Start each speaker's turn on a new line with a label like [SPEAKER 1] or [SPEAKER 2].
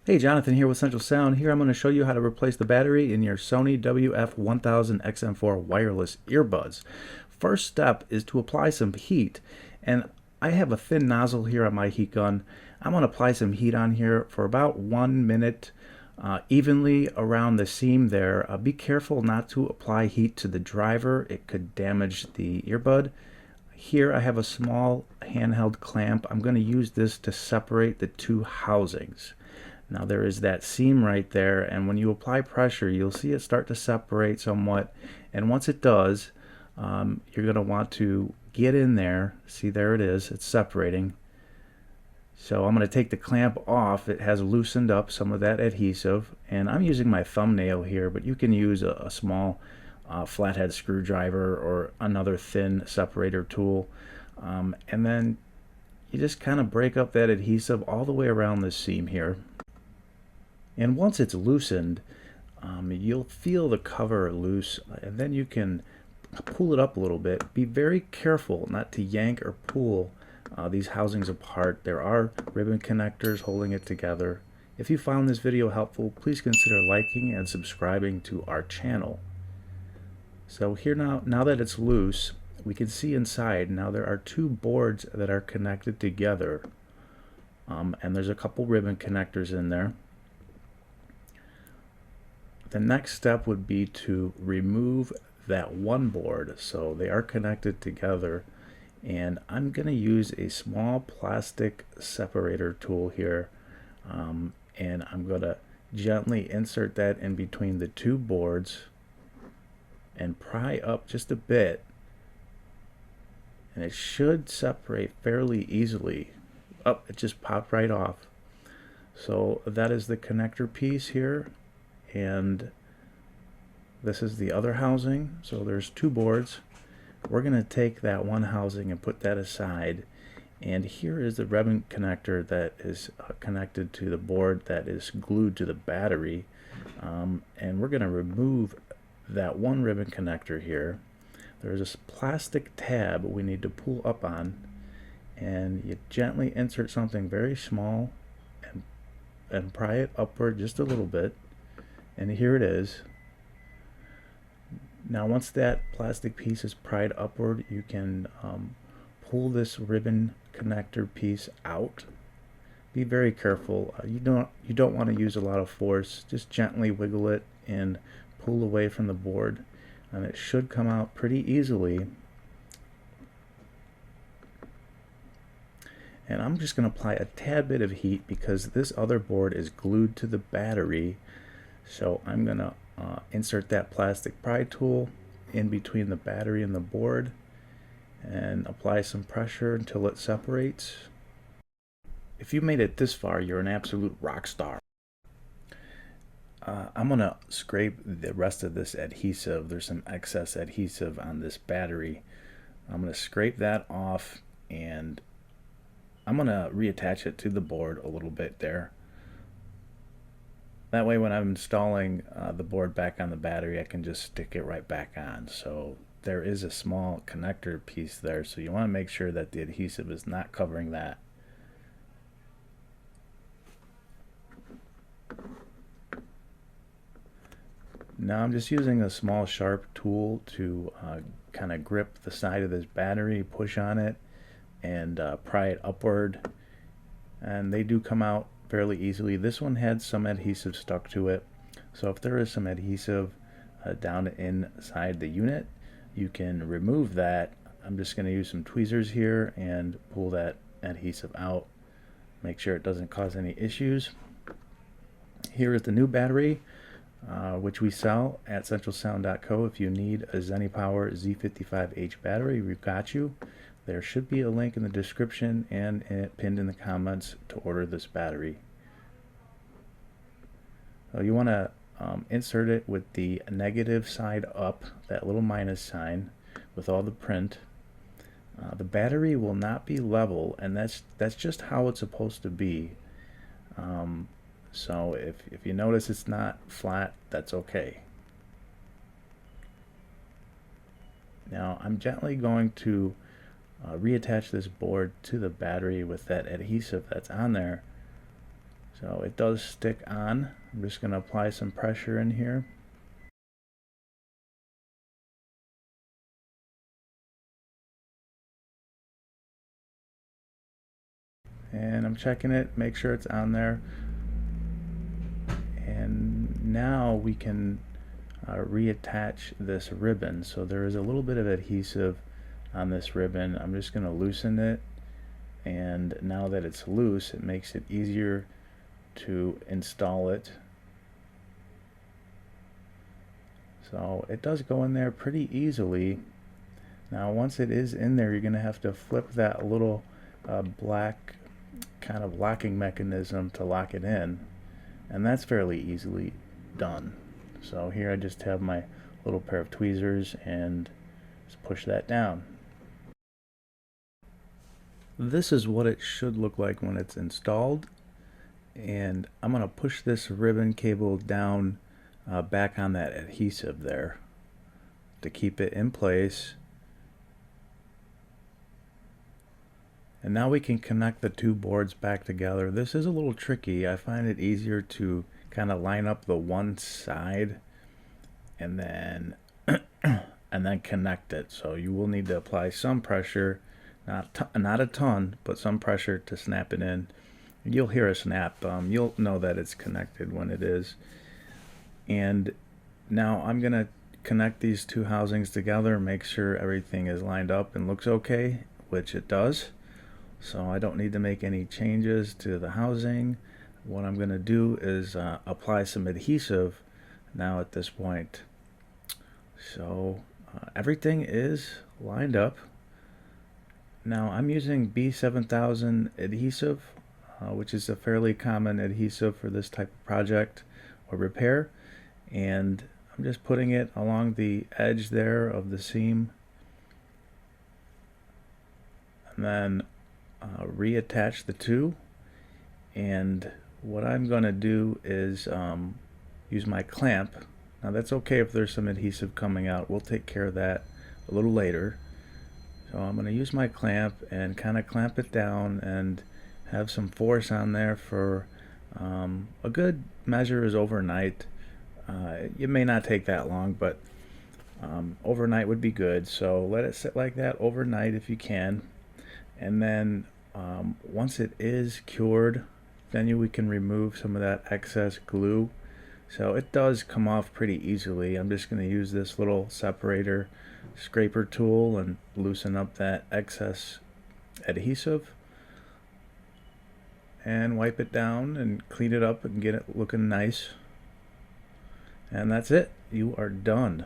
[SPEAKER 1] Hey, Jonathan here with Central Sound. Here I'm going to show you how to replace the battery in your Sony WF-1000XM4 wireless earbuds. First step is to apply some heat, and I have a thin nozzle here on my heat gun. I'm going to apply some heat on here for about 1 minute evenly around the seam there. Be careful not to apply heat to the driver. It could damage the earbud. Here I have a small handheld clamp. I'm going to use this to separate the two housings. Now there is that seam right there, and when you apply pressure you'll see it start to separate somewhat, and once it does you're going to want to get in there. See, there it is, it's separating. So I'm going to take the clamp off. It has loosened up some of that adhesive, and I'm using my thumbnail here, but you can use a small flathead screwdriver or another thin separator tool, and then you just kind of break up that adhesive all the way around the seam here. And once it's loosened, you'll feel the cover loose, and then you can pull it up a little bit. Be very careful not to yank or pull these housings apart. There are ribbon connectors holding it together. If you found this video helpful, please consider liking and subscribing to our channel. So here now that it's loose, we can see inside. Now there are two boards that are connected together, and there's a couple ribbon connectors in there. The next step would be to remove that one board. So they are connected together, and I'm going to use a small plastic separator tool here, and I'm going to gently insert that in between the two boards and pry up just a bit, and it should separate fairly easily. Oh, it just popped right off. So that is the connector piece here, and this is the other housing. So there's two boards. We're going to take that one housing and put that aside, and here is the ribbon connector that is connected to the board that is glued to the battery, and we're going to remove that one ribbon connector here. There's this plastic tab we need to pull up on, and you gently insert something very small and pry it upward just a little bit. And here it is. Now once that plastic piece is pried upward, you can pull this ribbon connector piece out. Be very careful. You don't want to use a lot of force. Just gently wiggle it and pull away from the board, and it should come out pretty easily. And I'm just going to apply a tad bit of heat because this other board is glued to the battery. So I'm going to insert that plastic pry tool in between the battery and the board and apply some pressure until it separates. If you made it this far, you're an absolute rock star. I'm going to scrape the rest of this adhesive. There's some excess adhesive on this battery. I'm going to scrape that off, and I'm going to reattach it to the board a little bit there. That way when I'm installing the board back on the battery, I can just stick it right back on. So there is a small connector piece there, so you want to make sure that the adhesive is not covering that. Now I'm just using a small sharp tool to kind of grip the side of this battery, push on it, and pry it upward. And they do come out fairly easily. This one had some adhesive stuck to it, so if there is some adhesive down inside the unit, you can remove that. I'm just going to use some tweezers here and pull that adhesive out. Make sure it doesn't cause any issues. Here is the new battery, which we sell at centralsound.co. If you need a ZennyPower Z55H battery, we've got you. There should be a link in the description and pinned in the comments to order this battery. You want to insert it with the negative side up, that little minus sign with all the print. The battery will not be level, and that's just how it's supposed to be. So if you notice it's not flat, that's okay. Now I'm gently going to reattach this board to the battery with that adhesive that's on there. So it does stick on. I'm just going to apply some pressure in here. And I'm checking it, make sure it's on there. And now we can reattach this ribbon. So there is a little bit of adhesive on this ribbon. I'm just going to loosen it, and now that it's loose, it makes it easier to install it. So it does go in there pretty easily. Now once it is in there, you're going to have to flip that little black kind of locking mechanism to lock it in, and that's fairly easily done. So here I just have my little pair of tweezers and just push that down. This is what it should look like when it's installed, and I'm going to push this ribbon cable down back on that adhesive there to keep it in place. And now we can connect the two boards back together. This is a little tricky. I find it easier to kind of line up the one side and then connect it. So you will need to apply some pressure, not a ton, but some pressure to snap it in. You'll hear a snap. You'll know that it's connected when it is. And now I'm gonna connect these two housings together, make sure everything is lined up and looks okay, which it does. So I don't need to make any changes to the housing. What I'm going to do is apply some adhesive now at this point. So everything is lined up. Now I'm using B7000 adhesive, which is a fairly common adhesive for this type of project or repair. And I'm just putting it along the edge there of the seam. And then reattach the two, and what I'm going to do is use my clamp. Now that's okay if there's some adhesive coming out, we'll take care of that a little later. So I'm going to use my clamp and kind of clamp it down and have some force on there for a good measure is overnight. It may not take that long, but overnight would be good, so let it sit like that overnight if you can. And then once it is cured, then we can remove some of that excess glue. So it does come off pretty easily. I'm just going to use this little separator scraper tool and loosen up that excess adhesive and wipe it down and clean it up and get it looking nice. And that's it. You are done.